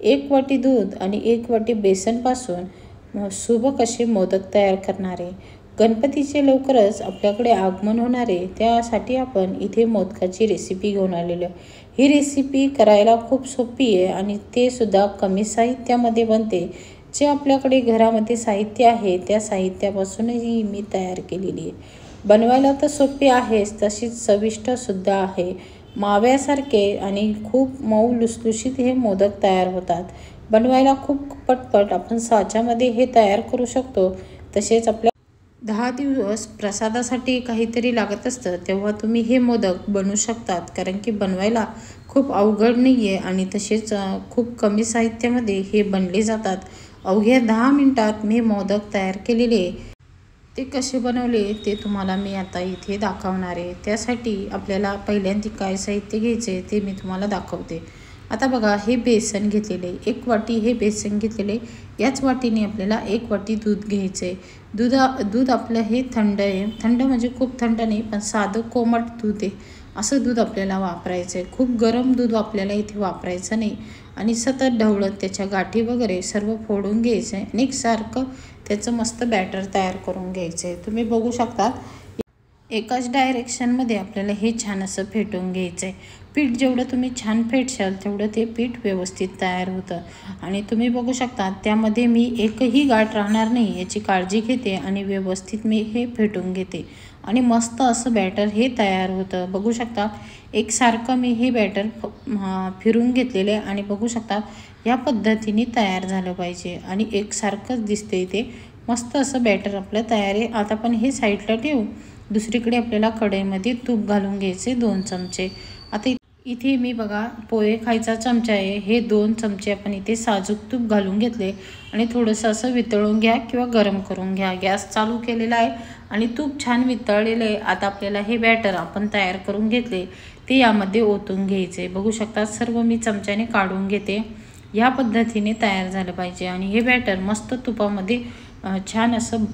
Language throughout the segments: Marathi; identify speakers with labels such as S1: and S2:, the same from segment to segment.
S1: 1 वाटी दूध आणि 1 वाटी बेसनपासून सुबक असे मोदक तयार करणार आहे. गणपतीचे लवकरच आपल्याकडे आगमन होणार आहे, त्यासाठी आपण इथे मोदकाची रेसिपी घेऊन आलेलो आहे. ही रेसिपी करायला खूप सोपी आहे आणि ते सुद्धा कमी साहित्यामध्ये बनते. जे आपल्याकडे घरामध्ये साहित्य आहे त्या साहित्यापासूनही मी तयार केलेली आहे. बनवायला तर सोपी आहेच, तशीच चविष्टसुद्धा आहे. माव्यासारखे आणि खूप मऊ लुसलुशीत हे मोदक तयार होतात. बनवायला खूप पटपट आपण साच्यामध्ये हे तयार करू शकतो. तसेच आपल्या 10 दिवस प्रसादासाठी काहीतरी लागत असतं तेव्हा तुम्ही हे मोदक बनवू शकतात, कारण की बनवायला खूप अवघड नाही आहे आणि तसेच खूप कमी साहित्यामध्ये हे बनले जातात. अवघ्या 10 मिनिटात मी मोदक तयार केलेले. ते कसे बनवले ते तुम्हाला मी आता इथे दाखवणार आहे. त्यासाठी आपल्याला पहिल्यांदा काय साहित्य घ्यायचे ते मी तुम्हाला दाखवते. आता बघा, हे बेसन घेतलेले 1 वाटी हे बेसन घेतलेले. याच वाटीने आपल्याला 1 वाटी दूध घ्यायचे. दूध आपलं हे थंड आहे. थंड म्हणजे खूप थंड नाही, पण साधं कोमट दूध आहे असं दूध आपल्याला वापरायचं आहे. खूप गरम दूध आपल्याला इथे वापरायचं नाही. आणि सतत ढवळत त्याच्या गाठी वगैरे सर्व फोडून घ्यायचं आहे आणि एकसारखं त्याचं मस्त बॅटर तयार करून घ्यायचं आहे. तुम्ही बघू शकता एकाच डायरेक्शनमध्ये आपल्याला हे छान असं फेटून घ्यायचं आहे. पीठ जेवढं तुम्ही छान फेटशाल तेवढं ते पीठ व्यवस्थित तयार होतं. आणि तुम्ही बघू शकता त्यामध्ये मी एकही गाठ राहणार नाही याची काळजी घेते आणि व्यवस्थित मी हे फेटून घेते आणि मस्त असं बॅटर हे तयार होतं. बघू शकता एकसारखं मी हे बॅटर फिरून घेतलेले आणि बघू शकता या पद्धतीने तयार झालं पाहिजे आणि एकसारखंच दिसते ते. मस्त असं बॅटर आपलं तयार आहे. आता आपण हे साईडला ठेवू. दुसरीकडे आपल्याला कढईमध्ये तूप घालून घ्यायचे 2 चमचे. आता इथे मी बघा पोहे खायचा चमचा आहे, हे 2 चमचे आपण इथे साजूक तूप घालून घेतले आणि थोडंसं असं वितळून घ्या किंवा गरम करून घ्या. गॅस चालू केलेला आहे आणि तूप छान वितळलेलं आहे. आता आपल्याला हे बॅटर आपण तयार करून घेतले ते यामध्ये ओतून घ्यायचे. बघू शकता सर्व मी चमच्याने काढून घेते. या पद्धतीने तयार झालं पाहिजे आणि हे बॅटर मस्त तुपामध्ये छान असं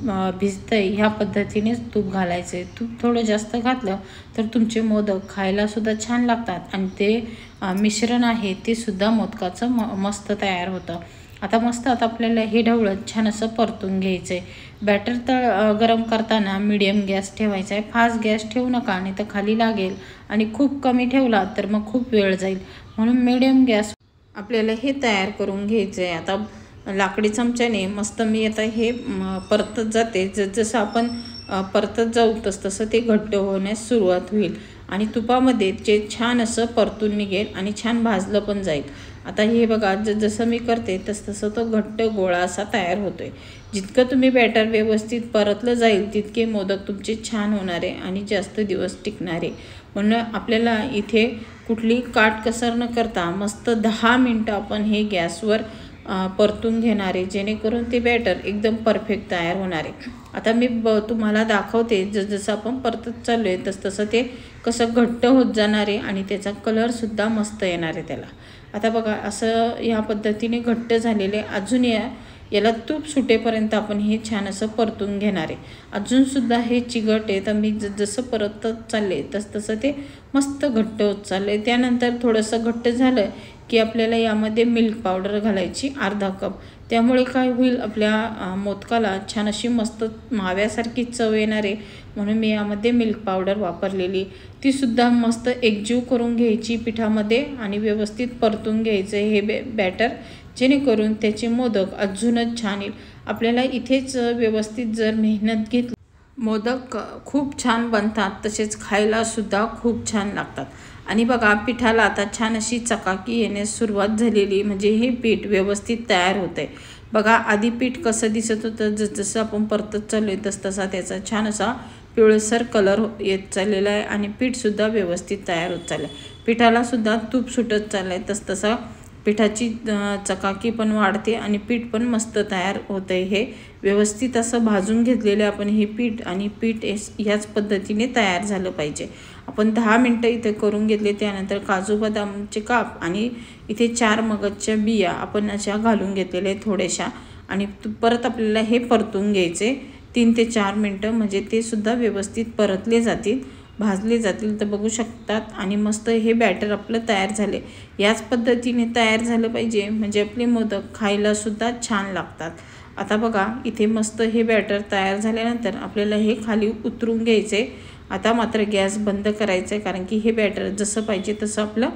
S1: भिजतं आहे. ह्या पद्धतीनेच तूप घालायचं आहे. तूप थोडं जास्त घातलं तर तुमचे मोदक खायलासुद्धा छान लागतात आणि ते मिश्रण आहे ते सुद्धा मोदकाचं मस्त तयार होतं. आता आपल्याला हे ढवळत छान असं परतून घ्यायचं आहे. बॅटर गरम करताना मीडियम गॅस ठेवायचा आहे. फास्ट गॅस ठेवू नका, नाही तर खाली लागेल आणि खूप कमी ठेवला तर मग खूप वेळ जाईल. म्हणून मीडियम गॅस आपल्याला हे तयार करून घ्यायचं आहे. आता लाकडी चमच्याने मस्त मी आता हे परतत जाते. जसं आपण परतत जाऊ तसं ते घट्ट होण्यास सुरुवात होईल आणि तुपामध्ये जे छान असं परतून निघेल आणि छान भाजलं पण जाईल. आता हे बघा जसं मी करते तसं तो घट्ट गोळा असा तयार होतोय. जितकं तुम्ही बॅटर व्यवस्थित परतलं जाईल तितके मोदक तुमचे छान होणारे आणि जास्त दिवस टिकणारे. म्हणून आपल्याला इथे कुठली काटकसर न करता मस्त 10 मिनटं आपण हे गॅसवर परतून घेणारे, जेणेकरून ते बॅटर एकदम परफेक्ट तयार होणार आहे. आता मी तुम्हाला दाखवते जसं आपण परतत चाललो आहे तसं ते कसं घट्ट होत जाणार आहे आणि त्याचा कलरसुद्धा मस्त येणार आहे त्याला. आता बघा असं ह्या पद्धतीने घट्ट झालेले. अजून याला तूप सुटेपर्यंत आपण हे छान असं परतून घेणार आहे. अजूनसुद्धा हे चिकट आहे, तर मी जसं परतत चालले तसं ते मस्त घट्ट होत चालले. त्यानंतर थोडंसं घट्ट झालं की आपल्याला यामध्ये मिल्क पावडर घालायची अर्धा कप. त्यामुळे काय होईल, आपल्या मोदकाला छान अशी मस्त माव्यासारखी चव येणार आहे. म्हणून मी यामध्ये मिल्क पावडर वापरलेली. तीसुद्धा मस्त एकजीव करून घ्यायची पिठामध्ये आणि व्यवस्थित परतून घ्यायचं हे बॅटर, जेणेकरून त्याचे मोदक अजूनच छान येईल. आपल्याला इथेच व्यवस्थित जर मेहनत घेतली मोदक खूप छान बनतात, तसेच खायलासुद्धा खूप छान लागतात. आणि बघा पिठाला आता छान अशी चकाकी येण्यास सुरुवात झालेली, म्हणजे हे पीठ व्यवस्थित तयार होतं आहे. बघा आधी पीठ कसं दिसत होतं, जसं आपण परतत चाललो आहे तसा त्याचा छान असा पिवळसर कलर येत चाललेला आहे आणि पीठसुद्धा व्यवस्थित तयार होत चाललं आहे. पिठालासुद्धा तूप सुटत चाललं आहे. तसं पिठाची चकाकी पण वाढते आणि पीठ पण मस्त तयार होतं आहे. हे व्यवस्थित असं भाजून घेतलेलं आपण हे पीठ आणि पीठ ह्याच पद्धतीने तयार झालं पाहिजे. आपण 10 मिनटं इथे करून घेतले. त्यानंतर काजू बदामचे काप आणि इथे 4 मगजच्या बिया आपण अशा घालून घेतलेल्या थोड्याशा आणि परत आपल्याला हे परतून घ्यायचे 3 ते 4 मिनटं, म्हणजे ते सुद्धा व्यवस्थित परतले जातील भाजले जातील तर बघू शकतात। आणि मस्त हे बॅटर आपलं तयार झाले। याच पद्धतीने तयार झालं पाहिजे म्हणजे आपले मोदक खायला सुद्धा छान लागतात। आता बघा इथे मस्त हे बॅटर तयार झाल्यानंतर आपल्याला हे खाली उतरून घ्यायचे। आता मात्र गॅस बंद करायचा आहे कारण की हे बॅटर जसं पाहिजे तसं आपलं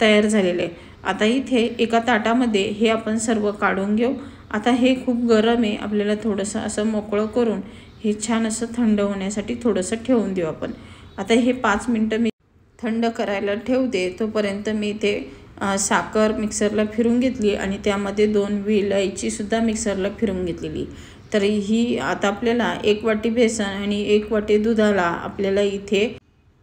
S1: तयार झालेलं आहे। आता इथे एका ताटामध्ये हे आपण सर्व काढून घेऊ। आता हे खूप गरम आहे, आपल्याला थोडंसं असं मोकळं करून हे छान असं थंड होण्यासाठी थोडंसं ठेवून देऊ आपण। आता हे 5 मिनटं मी थंड करायला ठेवते। तोपर्यंत मी इथे साखर मिक्सरला फिरून घेतली आणि त्यामध्ये 2 विलायचीसुद्धा मिक्सरला फिरून घेतलेली। तर ही आता आपल्याला 1 वाटी बेसन आणि 1 वाटी दुधाला आपल्याला इथे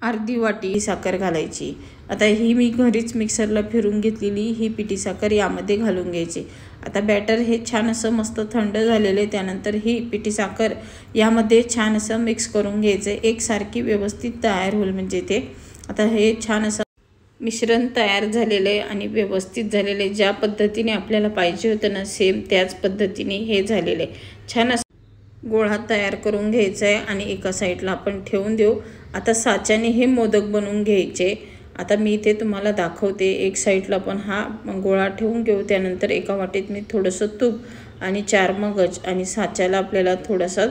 S1: अर्धी वाटी साखर घालायची। आता ही मी घरीच मिक्सरला फिरून घेतलेली ही पिठी साखर यामध्ये घालून घ्यायची। आता बॅटर हे छान असं मस्त थंड झालेले, त्यानंतर ही पिठी साखर यामध्ये छान असं मिक्स करून घ्यायचं, एकसारखी व्यवस्थित तयार होईल म्हणजे ते। आता हे छान असं मिश्रण तयार झालेलं आहे आणि व्यवस्थित झालेले, ज्या पद्धतीने आपल्याला पाहिजे होतं ना सेम त्याच पद्धतीने हे झालेले। छान असं गोळा तयार करून घ्यायचा आहे आणि एका साईडला आपण ठेवून देऊ। आता साच्याने हे मोदक बनवून घ्यायचे। आता मी इथे तुम्हाला दाखवते। एक साईडला पण हा गोळा ठेवून घेऊ, त्यानंतर एका वाटीत मी थोडंसं तूप आणि 4 मगज आणि साच्याला आपल्याला थोडंसं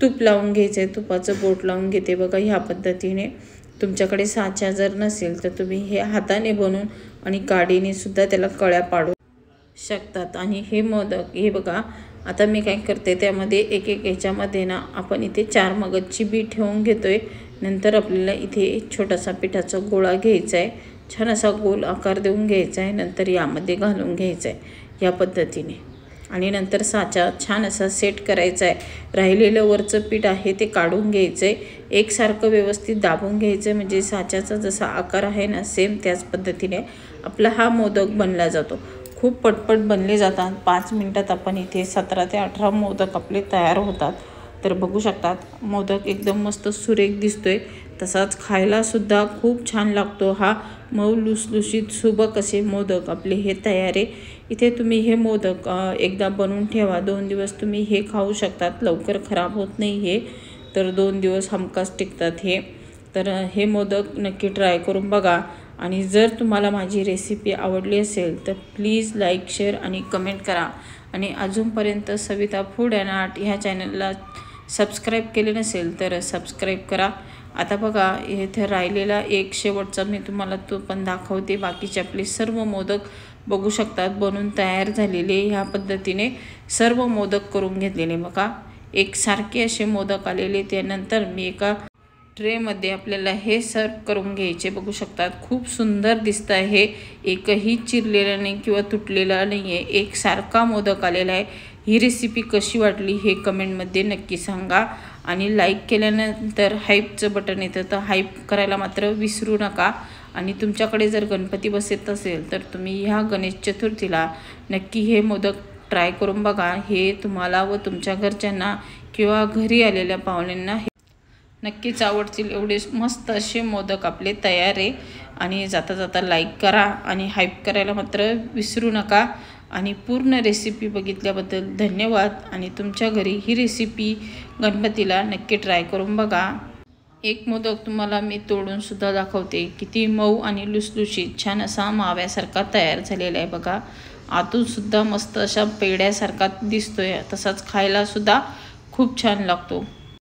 S1: तूप लावून घ्यायचं आहे, तुपाचं बोट लावून घेते बघा ह्या पद्धतीने। तुमच्याकडे साचा जर नसेल तर तुम्ही हे हाताने बनवून आणि काडीने सुद्धा त्याला कळ्या पाडू शकतात। आणि हे मोदक हे बघा आता मी काय करते त्यामध्ये एक याच्यामध्ये ना आपण इथे 4 मगजची बी ठेवून घेतोय। नंतर आपल्याला इथे छोटासा पिठाचा गोळा घ्यायचा आहे, छान असा गोल आकार देऊन घ्यायचा आहे, नंतर यामध्ये घालून घ्यायचा आहे या पद्धतीने। आणि नंतर साचा छान असा सेट करायचा आहे। राहिलेलं वरचं पीठ आहे ते काढून घ्यायचं आहे, एकसारखं व्यवस्थित दाबून घ्यायचं म्हणजे साच्याचा जसा आकार आहे ना सेम त्याच पद्धतीने आपला हा मोदक बनला जातो। खूप पटपट बनले जातात। 5 मिनिटात आपण इथे 17 ते 18 मोदक आपले तयार होतात। तर बघू शकतात मोदक एकदम मस्त सुरेख दिसतोय, तसाच खायला सुद्धा खूप छान लागतो। हा मऊ लुसलुशीत सुबक असे मोदक आपले हे तयार आहे। इथे तुम्ही हे मोदक एकदा बनवून ठेवा, 2 दिवस तुम्ही हे खाऊ शकतात, लवकर खराब होत नाही हे, तर 2 दिवस हमखास टिकतात हे। तर हे मोदक नक्की ट्राय करून बघा। आणि जर तुम्हाला माझी रेसिपी आवडली असेल तर प्लीज लाईक, शेअर आणि कमेंट करा। आणि अजूनपर्यंत सविता फूड अँड आर्ट ह्या चॅनलला सबस्क्राईब केले नसेल तर सबस्क्राईब करा। आता बघा इथे राहिलेला एक शेवटचा मी तुम्हाला तो पण दाखवते। बाकीचे आपले सर्व मोदक बघू शकतात बनून तयार झालेले। ह्या पद्धतीने सर्व मोदक करून घेतलेले बघा, एकसारखे असे मोदक आलेले। त्यानंतर मी एका ट्रेमध्ये आपल्याला हे सर्व करून घ्यायचे, बघू शकतात खूप सुंदर दिसतं आहे, एकही चिरलेला नाही किंवा तुटलेला नाही आहे, एकसारखा मोदक आलेला आहे। ही रेसिपी कशी वाटली हे कमेंटमध्ये नक्की सांगा। आणि लाईक केल्यानंतर हाईपचं बटन येतं तर हाईप करायला मात्र विसरू नका। आणि तुमच्याकडे जर गणपती बसत असेल तर तुम्ही ह्या गणेश चतुर्थीला नक्की हे मोदक ट्राय करून बघा। हे तुम्हाला व तुमच्या घरच्यांना किंवा घरी आलेल्या पाहुण्यांना नक्कीच आवडतील, एवढे मस्त असे मोदक आपले तयार आहे। आणि जाता जाता लाईक करा आणि हाईप करायला मात्र विसरू नका। आणि पूर्ण रेसिपी बघितल्याबद्दल धन्यवाद। आणि तुमच्या घरी ही रेसिपी गणपतीला नक्की ट्राय करून बघा। एक मोदक तुम्हाला मी तोडून सुद्धा दाखवते, किती मऊ आणि लुसलुशीत छान असा माव्यासारखा तयार झालेला आहे बघा। आतून सुद्धा मस्त अशा पेड्यासारखा दिसतोय, तसाच खायला सुद्धा खूप छान लागतो।